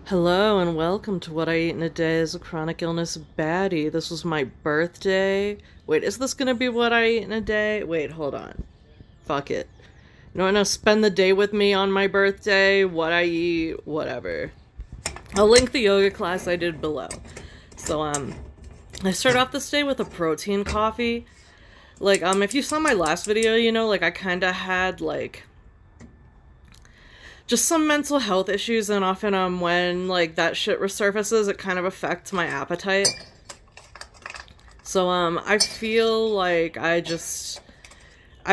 Hello and welcome to What I Eat in a Day as a Chronic Illness Baddie. This was my birthday. Wait, is this gonna be what I eat in a day? Wait, hold on. Fuck it. You wanna spend the day with me on my birthday? What I eat, whatever. I'll link the yoga class I did below. So, I start off this day with a protein coffee. If you saw my last video, I kinda had, just some mental health issues, and often when that shit resurfaces, it kind of affects my appetite. So I feel like I've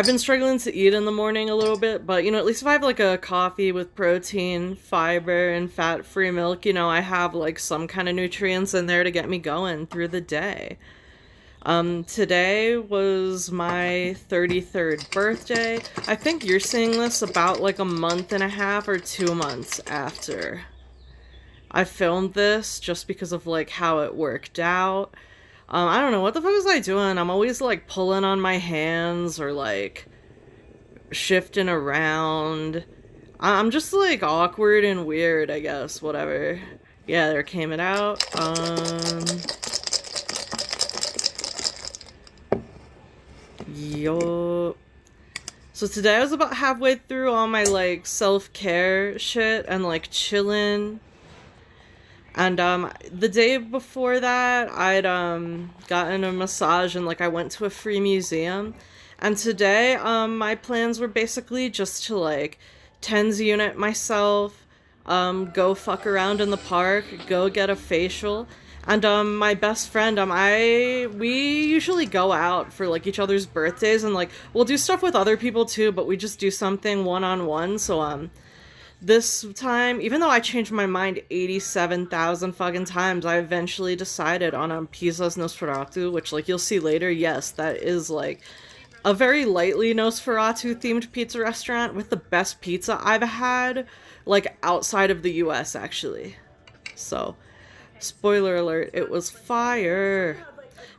been struggling to eat in the morning a little bit, but at least if I have a coffee with protein, fiber, and fat-free milk, I have some kind of nutrients in there to get me going through the day. Today was my 33rd birthday. I think you're seeing this about a month and a half or 2 months after I filmed this, just because of how it worked out. I don't know, what the fuck was I doing? I'm always pulling on my hands or shifting around. I'm just awkward and weird, I guess, whatever. Yeah, there came it out. Yo. So today I was about halfway through all my self-care shit and chilling. And the day before that I'd gotten a massage and I went to a free museum. And today my plans were basically just to tens unit myself, go fuck around in the park, go get a facial. And my best friend, we usually go out for each other's birthdays, and we'll do stuff with other people too, but we just do something one-on-one. So this time, even though I changed my mind 87,000 fucking times, I eventually decided on Pisa's Nosferatu, which you'll see later. Yes, that is a very lightly Nosferatu themed pizza restaurant with the best pizza I've had outside of the US, actually. So spoiler alert, it was fire.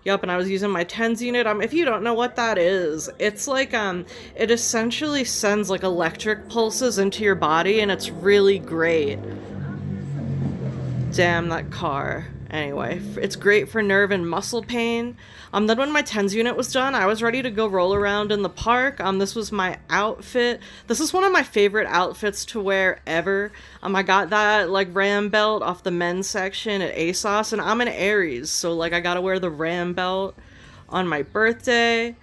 Yup, and I was using my TENS unit. If you don't know what that is, it's it essentially sends electric pulses into your body, and it's really great. Damn, that car. Anyway, it's great for nerve and muscle pain. Then when my TENS unit was done, I was ready to go roll around in the park. This was my outfit. This is one of my favorite outfits to wear ever. I got that ram belt off the men's section at ASOS, and I'm an Aries, so I gotta wear the ram belt on my birthday.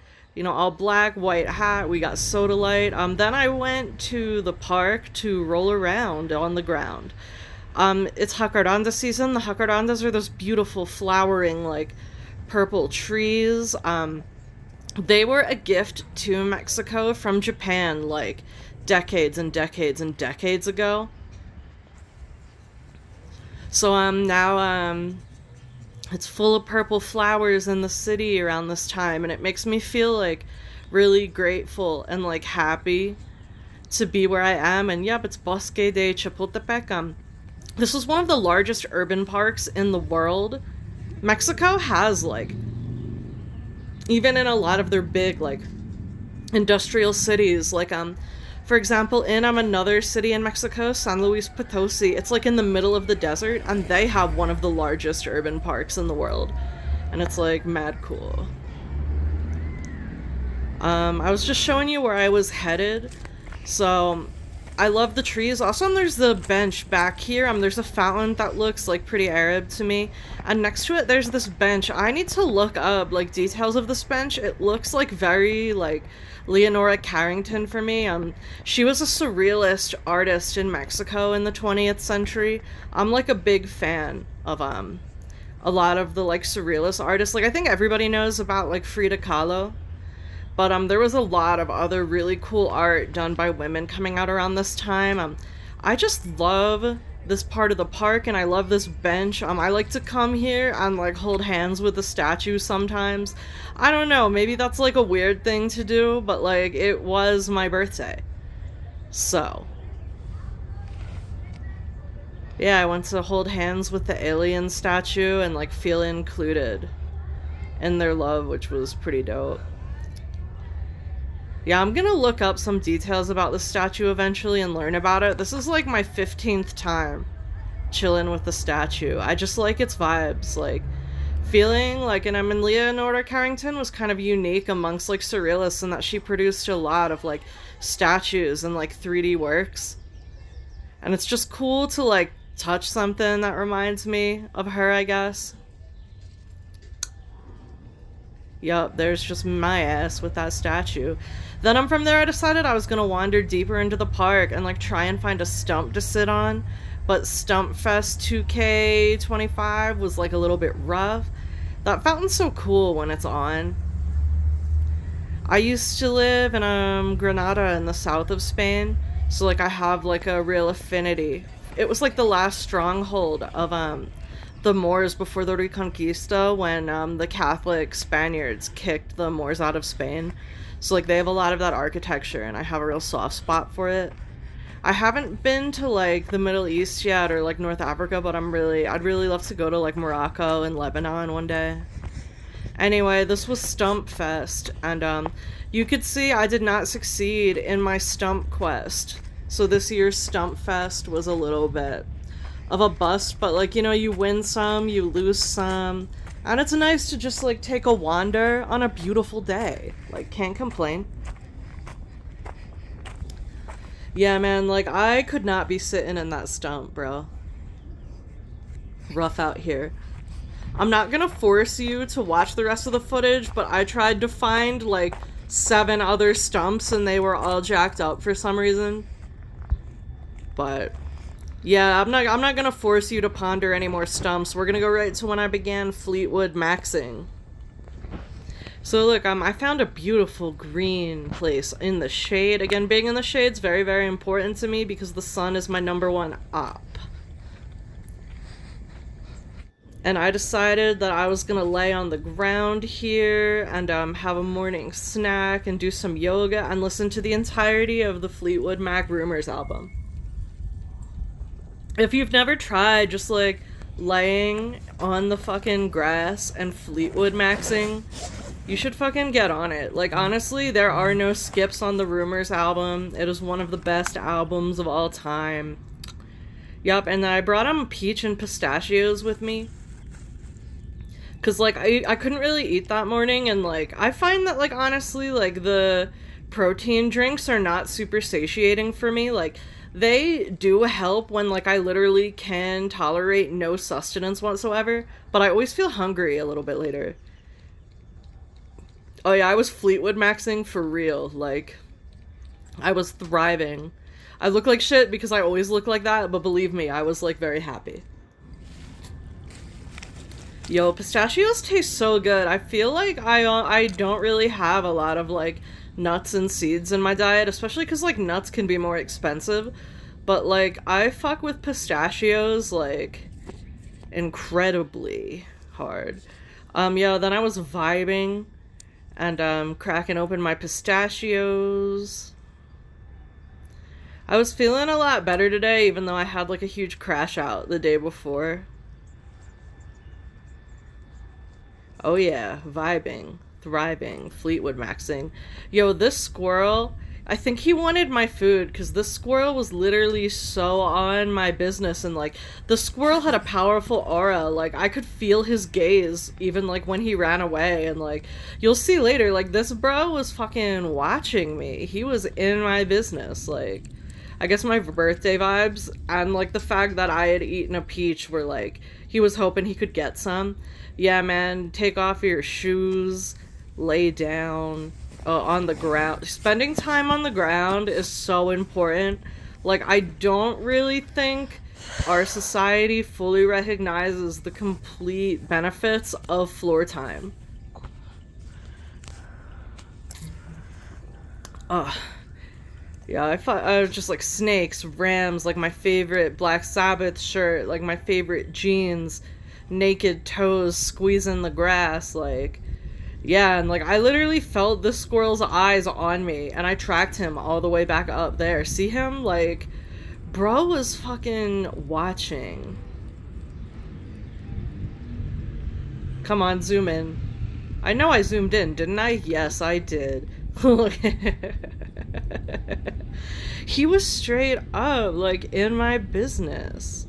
All black, white hat. We got soda light. Then I went to the park to roll around on the ground. It's jacaranda season. The jacarandas are those beautiful flowering purple trees. They were a gift to Mexico from Japan decades and decades and decades ago. So now it's full of purple flowers in the city around this time, and it makes me feel really grateful and happy to be where I am. And yep, it's Bosque de Chapultepec. This is one of the largest urban parks in the world. Mexico has, even in a lot of their big, industrial cities, for example, in another city in Mexico, San Luis Potosi, it's, in the middle of the desert, and they have one of the largest urban parks in the world. And it's, mad cool. I was just showing you where I was headed, so I love the trees. Also, there's the bench back here. There's a fountain that looks pretty Arab to me, and next to it there's this bench. I need to look up details of this bench. It looks very Leonora Carrington for me. She was a surrealist artist in Mexico in the 20th century. I'm a big fan of a lot of the surrealist artists. I think everybody knows about Frida Kahlo. But there was a lot of other really cool art done by women coming out around this time. I just love this part of the park, and I love this bench. I like to come here and hold hands with the statue sometimes. I don't know, maybe that's a weird thing to do, but it was my birthday. So yeah, I went to hold hands with the alien statue and feel included in their love, which was pretty dope. Yeah, I'm gonna look up some details about the statue eventually and learn about it. This is my 15th time chilling with the statue. I just like its vibes. Like, feeling like an Leonora Carrington was kind of unique amongst like surrealists in that she produced a lot of like statues and like 3D works. And it's just cool to like touch something that reminds me of her, I guess. Yup, there's just my ass with that statue. Then from there I decided I was gonna wander deeper into the park and like try and find a stump to sit on. But Stump Fest 2K25 was like a little bit rough. That fountain's so cool when it's on. I used to live in Granada in the south of Spain, so like I have like a real affinity. It was like the last stronghold of the Moors before the Reconquista, when the Catholic Spaniards kicked the Moors out of Spain. So like they have a lot of that architecture and I have a real soft spot for it. I haven't been to like the Middle East yet or like North Africa, but I'd really love to go to like Morocco and Lebanon one day. Anyway, this was Stump Fest, and you could see I did not succeed in my stump quest. So this year's Stump Fest was a little bit of a bust, but like, you know, you win some, you lose some, and it's nice to just like take a wander on a beautiful day. Like, can't complain. Yeah, man, like, I could not be sitting in that stump, bro. Rough out here. I'm not gonna force you to watch the rest of the footage, but I tried to find, like, 7 other stumps, and they were all jacked up for some reason. But, yeah, I'm not gonna force you to ponder any more stumps. We're gonna go right to when I began Fleetwood maxing. So look, I found a beautiful green place in the shade. Again, being in the shade's very, very important to me because the sun is my #1 op. And I decided that I was gonna lay on the ground here and have a morning snack and do some yoga and listen to the entirety of the Fleetwood Mac Rumors album. If you've never tried just like laying on the fucking grass and Fleetwood maxing, you should fucking get on it. Like, honestly, there are no skips on the Rumors album. It is one of the best albums of all time. Yup, and then I brought peach and pistachios with me. Cause, like, I couldn't really eat that morning, and, like, I find that, like, honestly, like, the protein drinks are not super satiating for me. Like, they do help when, like, I literally can tolerate no sustenance whatsoever, but I always feel hungry a little bit later. Oh yeah, I was Fleetwood maxing for real. Like, I was thriving. I look like shit because I always look like that, but believe me, I was like very happy. Yo, pistachios taste so good. I feel like I don't really have a lot of like nuts and seeds in my diet, especially because like nuts can be more expensive. But like, I fuck with pistachios like incredibly hard. Yeah, then I was vibing and cracking open my pistachios. I was feeling a lot better today, even though I had like a huge crash out the day before. Oh yeah, vibing, thriving, Fleetwood maxing. Yo, this squirrel, I think he wanted my food because this squirrel was literally so on my business, and like the squirrel had a powerful aura. Like I could feel his gaze even like when he ran away, and like you'll see later, like this bro was fucking watching me. He was in my business. Like I guess my birthday vibes and like the fact that I had eaten a peach were like he was hoping he could get some. Yeah, man, take off your shoes, lay down on the ground. Spending time on the ground is so important. Like, I don't really think our society fully recognizes the complete benefits of floor time. Ugh. Yeah, I was just like snakes, rams, like my favorite Black Sabbath shirt, like my favorite jeans, naked toes squeezing the grass, like, yeah, and like I literally felt this squirrel's eyes on me, and I tracked him all the way back up there. See him? Like, bro was fucking watching. Come on, zoom in. I know I zoomed in, didn't I? Yes, I did. He was straight up, like, in my business.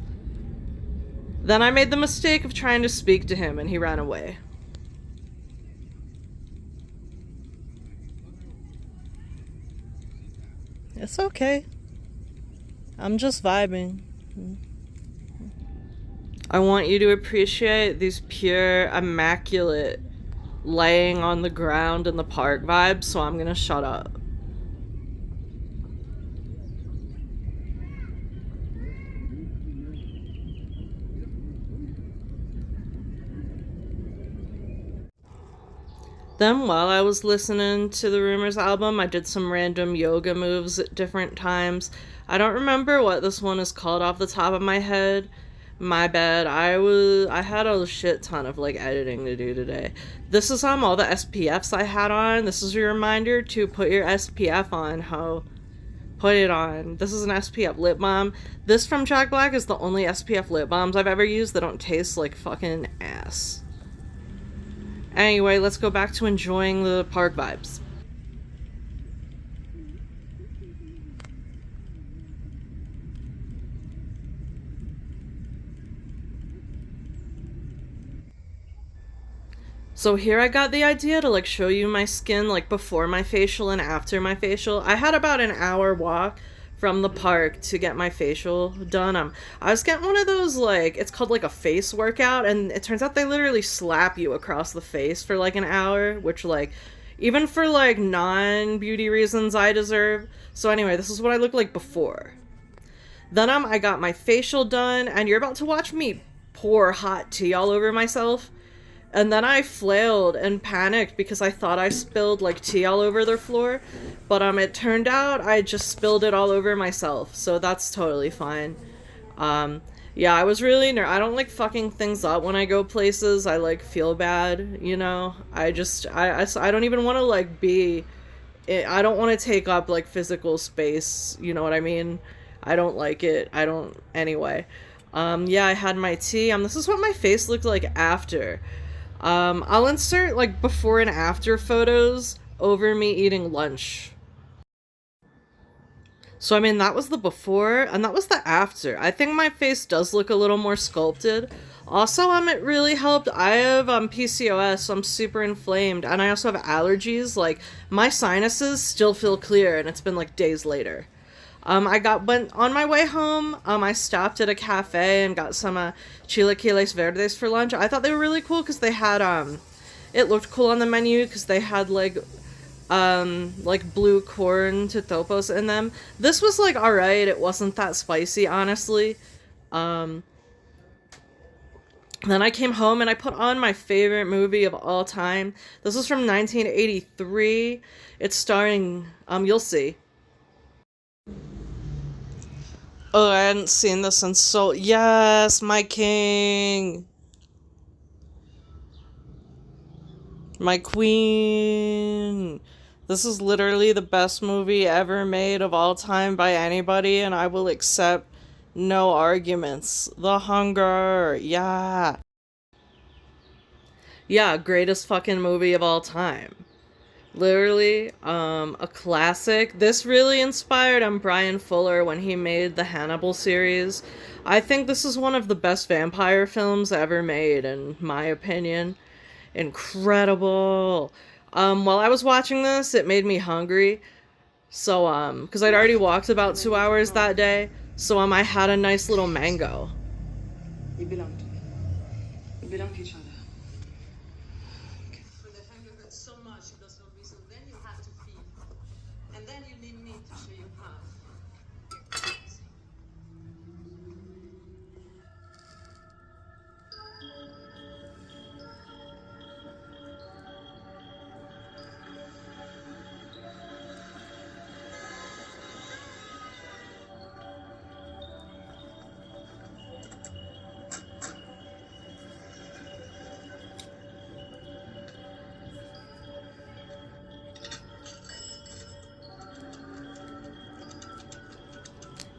Then I made the mistake of trying to speak to him and he ran away. It's okay. I'm just vibing. I want you to appreciate these pure, immaculate, laying on the ground in the park vibes, so I'm gonna shut up. Then while I was listening to the Rumors album, I did some random yoga moves at different times. I don't remember what this one is called off the top of my head. My bad. I had a shit ton of like editing to do today. This is all the SPFs I had on. This is your reminder to put your SPF on, ho. Put it on. This is an SPF lip balm. This from Jack Black is the only SPF lip balms I've ever used that don't taste like fucking ass. Anyway, let's go back to enjoying the park vibes. So here I got the idea to like show you my skin like before my facial and after my facial. I had about an hour walk from the park to get my facial done. I was getting one of those like, it's called like a face workout, and it turns out they literally slap you across the face for like an hour, which like, even for like non-beauty reasons I deserve. So anyway, this is what I looked like before. Then I got my facial done, and you're about to watch me pour hot tea all over myself. And then I flailed and panicked because I thought I spilled like tea all over their floor, but it turned out I just spilled it all over myself, so that's totally fine. Yeah, I was really I don't like fucking things up when I go places. I like feel bad, you know. I don't even want to like be. I don't want to take up like physical space. You know what I mean? I don't like it. I don't. Anyway. Yeah, I had my tea. This is what my face looked like after. I'll insert like before and after photos over me eating lunch. So I mean, that was the before and that was the after. I think my face does look a little more sculpted. Also, it really helped. I have PCOS, so I'm super inflamed, and I also have allergies. Like, my sinuses still feel clear, and it's been like days later. Went on my way home, I stopped at a cafe and got some chilaquiles verdes for lunch. I thought they were really cool because they had, it looked cool on the menu because they had like blue corn totopos in them. This was like alright, it wasn't that spicy, honestly. Then I came home and I put on my favorite movie of all time. This is from 1983. It's starring, you'll see. Oh, I hadn't seen this in so... Yes, my king! My queen! This is literally the best movie ever made of all time by anybody, and I will accept no arguments. The Hunger! Yeah! Yeah, greatest fucking movie of all time. Literally, a classic. This really inspired Brian Fuller when he made the Hannibal series. I think this is one of the best vampire films ever made, in my opinion. Incredible. While I was watching this, it made me hungry. So, because I'd already walked about 2 hours that day. So, I had a nice little mango. You belong to me. We belong to each other.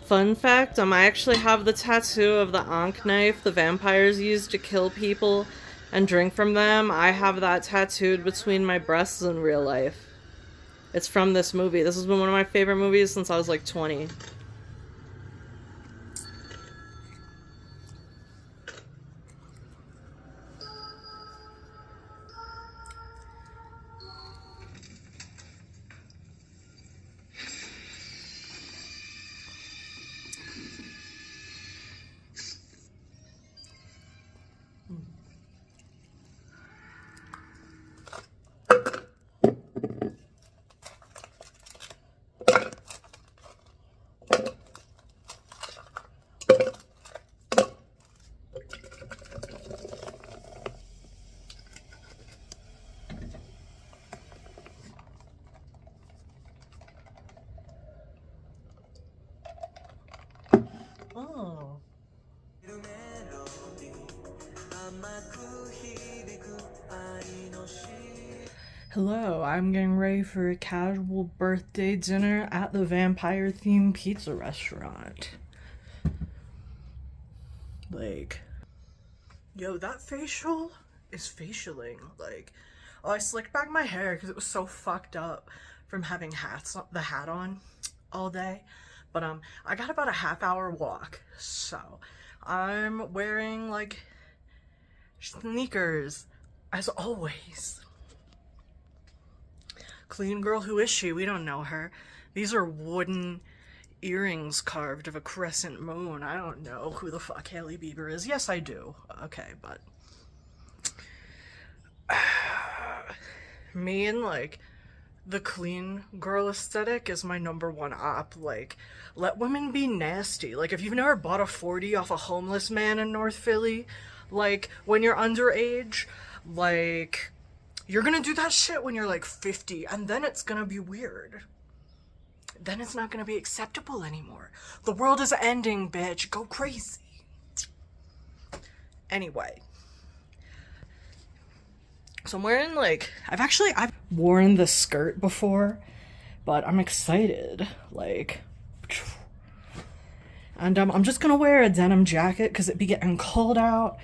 Fun fact, I actually have the tattoo of the Ankh knife the vampires used to kill people and drink from them. I have that tattooed between my breasts in real life. It's from this movie. This has been one of my favorite movies since I was like 20. Hello, I'm getting ready for a casual birthday dinner at the vampire themed pizza restaurant. Like, yo, that facial is facialing. Like, oh, I slicked back my hair because it was so fucked up from having the hat on all day. But I got about a half-hour walk, so I'm wearing like sneakers as always. Clean girl, who is she? We don't know her. These are wooden earrings carved of a crescent moon. I don't know who the fuck Hailey Bieber is. Yes, I do. Okay, but me and like the clean girl aesthetic is my #1 op. Like, let women be nasty. Like, if you've never bought a 40 off a homeless man in North Philly, like when you're underage, like you're gonna do that shit when you're like 50, and then it's gonna be weird. Then it's not gonna be acceptable anymore. The world is ending, bitch. Go crazy. Anyway. So I'm wearing like, I've worn the skirt before, but I'm excited. Like, and I'm just gonna wear a denim jacket because it be getting cold out.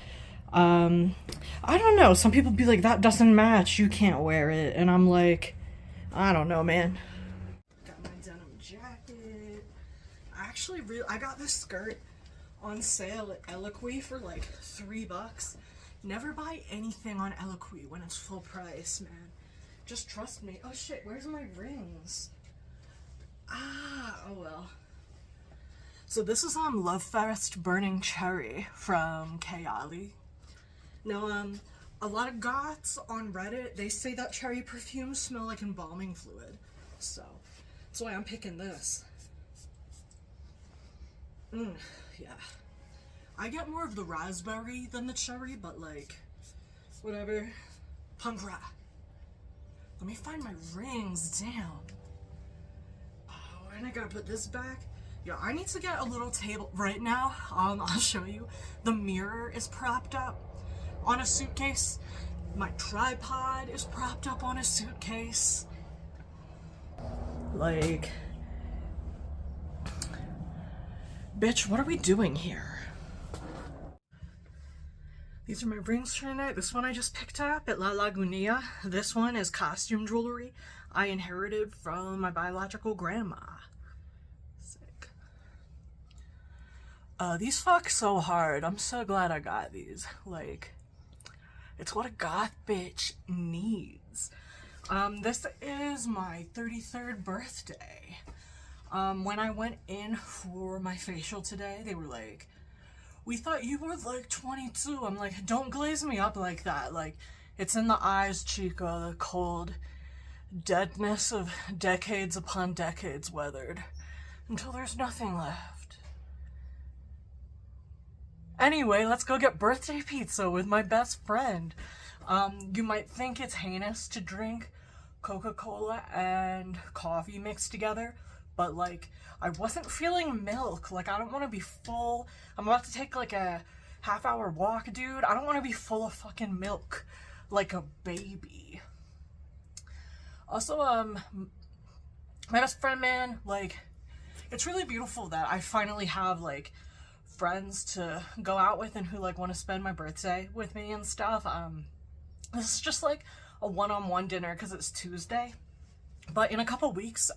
I don't know, some people be like, that doesn't match, you can't wear it, and I'm like, I don't know, man. Got my denim jacket. I got this skirt on sale at Eloquii for like $3. Never buy anything on Eloquii when it's full price, man. Just trust me. Oh shit, where's my rings? Oh well. So this is Love Fest Burning Cherry from Kayali. Now, a lot of goths on Reddit, they say that cherry perfumes smell like embalming fluid. So, that's why I'm picking this. Yeah. I get more of the raspberry than the cherry, but like, whatever. Punk rock. Let me find my rings, damn. Oh, and I gotta put this back. Yeah, I need to get a little table right now. I'll show you. The mirror is propped up on a suitcase. My tripod is propped up on a suitcase. Like, bitch, what are we doing here? These are my rings for tonight. This one I just picked up at La Lagunilla. This one is costume jewelry I inherited from my biological grandma. Sick. These fuck so hard. I'm so glad I got these. Like, it's what a goth bitch needs. This is my 33rd birthday. When I went in for my facial today, they were like, we thought you were like 22. I'm like, don't glaze me up like that. Like, it's in the eyes, Chico, the cold deadness of decades upon decades weathered until there's nothing left. Anyway, let's go get birthday pizza with my best friend. You might think it's heinous to drink Coca-Cola and coffee mixed together, but like, I wasn't feeling milk. Like, I don't want to be full. I'm about to take like a half-hour walk, dude. I don't want to be full of fucking milk like a baby. Also, my best friend, man, like, it's really beautiful that I finally have like friends to go out with and who like want to spend my birthday with me and stuff. This is just like a one-on-one dinner because it's Tuesday, but in a couple weeks,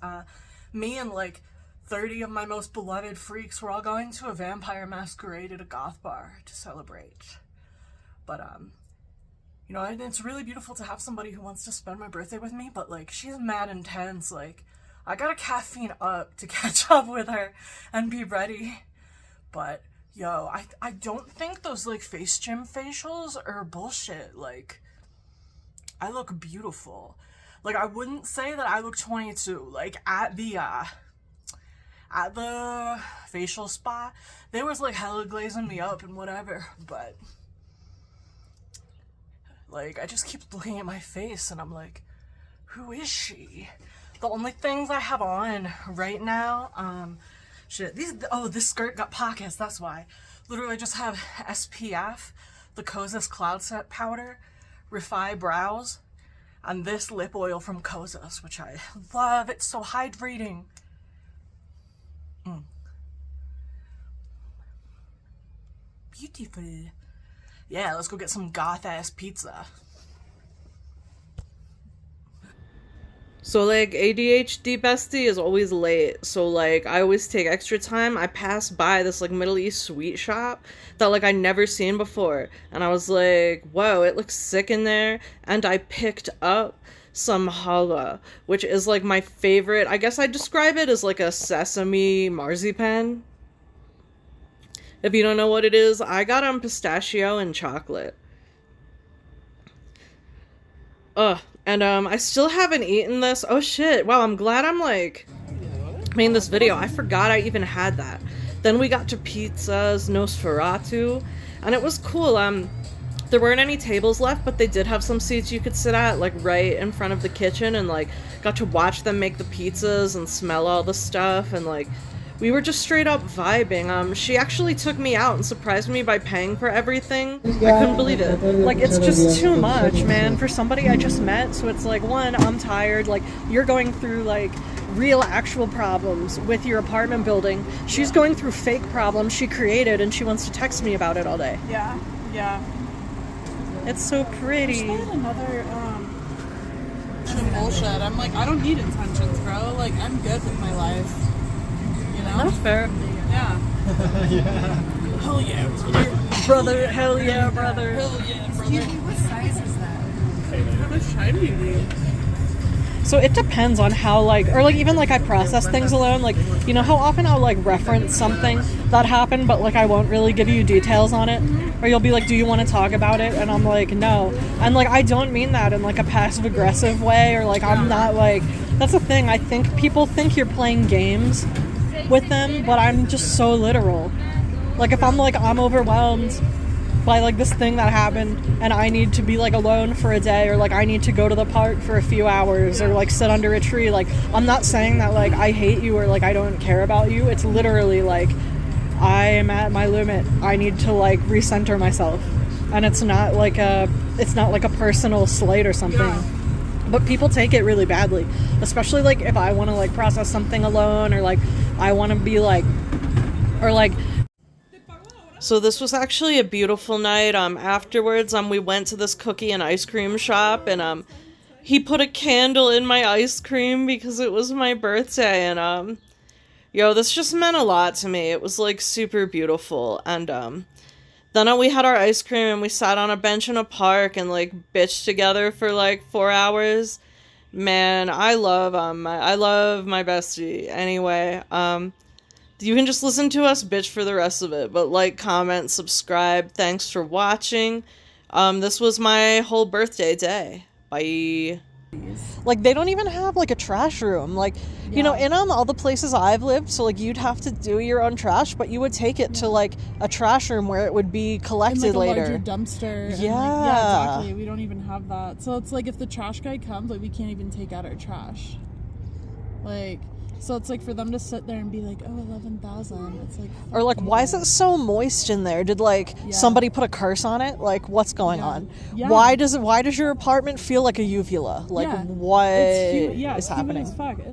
me and like 30 of my most beloved freaks, we're all going to a vampire masquerade at a goth bar to celebrate. But you know, it's really beautiful to have somebody who wants to spend my birthday with me, but like, she's mad intense. Like, I gotta caffeine up to catch up with her and be ready. But yo, I don't think those like face gym facials are bullshit. Like, I look beautiful. Like, I wouldn't say that I look 22. Like, at the facial spa, they was like hella glazing me up and whatever, but like, I just keep looking at my face and I'm like, who is she? The only things I have on right now, shit, this skirt got pockets, that's why. Literally, I just have SPF, the Kosas Cloud Set Powder, Refi Brows, and this lip oil from Kosas, which I love. It's so hydrating. Beautiful. Yeah, let's go get some goth-ass pizza. So, like, ADHD bestie is always late, so, like, I always take extra time. I pass by this, like, Middle East sweet shop that, like, I never seen before, and I was like, whoa, it looks sick in there, and I picked up some challah, which is, like, my favorite. I guess I'd describe it as, like, a sesame marzipan. If you don't know what it is, I got pistachio and chocolate. Ugh. And, I still haven't eaten this. Oh, shit. Wow, I'm glad I'm, like, making this video. I forgot I even had that. Then we got to pizzas, nosferatu, and it was cool. There weren't any tables left, but they did have some seats you could sit at, like, right in front of the kitchen, and, like, got to watch them make the pizzas and smell all the stuff, and, like, we were just straight up vibing. She actually took me out and surprised me by paying for everything. I couldn't believe it. Like, it's just too much, man, for somebody I just met. So it's like, one, I'm tired. Like, you're going through, like, real actual problems with your apartment building. She's going through fake problems she created, and she wants to text me about it all day. Yeah, yeah. It's so pretty. There's another, bullshit. I'm like, I don't need intentions, bro. Like, I'm good with my life. You know? That's fair. Yeah. Yeah. Hell yeah, brother. Hell yeah, brother. Hell yeah, brother. Excuse me, what size is that? How much time do you need? So it depends on how, like, or like even like I process things alone. Like, you know how often I'll like reference something that happened, but like I won't really give you details on it. Or you'll be like, do you want to talk about it? And I'm like, no. And like I don't mean that in like a passive aggressive way, or like I'm not like, that's the thing. I think people think you're playing games with them, but I'm just so literal. Like if I'm like, I'm overwhelmed by like this thing that happened and I need to be like alone for a day, or like I need to go to the park for a few hours, or like sit under a tree, like I'm not saying that like I hate you or like I don't care about you. It's literally like I am at my limit. I need to like recenter myself, and it's not like a personal slight or something. But people take it really badly, especially like if I want to like process something alone, or like I want to be like, or like. So this was actually a beautiful night. Afterwards, we went to this cookie and ice cream shop, and he put a candle in my ice cream because it was my birthday, and yo, this just meant a lot to me. It was like super beautiful, and then we had our ice cream and we sat on a bench in a park and like bitched together for like 4 hours. Man, I love my bestie. Anyway, you can just listen to us bitch for the rest of it, but like, comment, subscribe. Thanks for watching. This was my whole birthday day. Bye. Like, they don't even have like a trash room. Like, you know, in all the places I've lived, so like you'd have to do your own trash, but you would take it to like a trash room where it would be collected in, like, later. a larger dumpster. Yeah. And, like, yeah, exactly. We don't even have that. So it's like if the trash guy comes, like we can't even take out our trash. Like, so it's like for them to sit there and be like, oh, 11,000. It's like, or like, why is it so moist in there? Did like somebody put a curse on it? Like, what's going on? Yeah. Why does your apartment feel like a uvula? Like, what is happening? Human as fuck.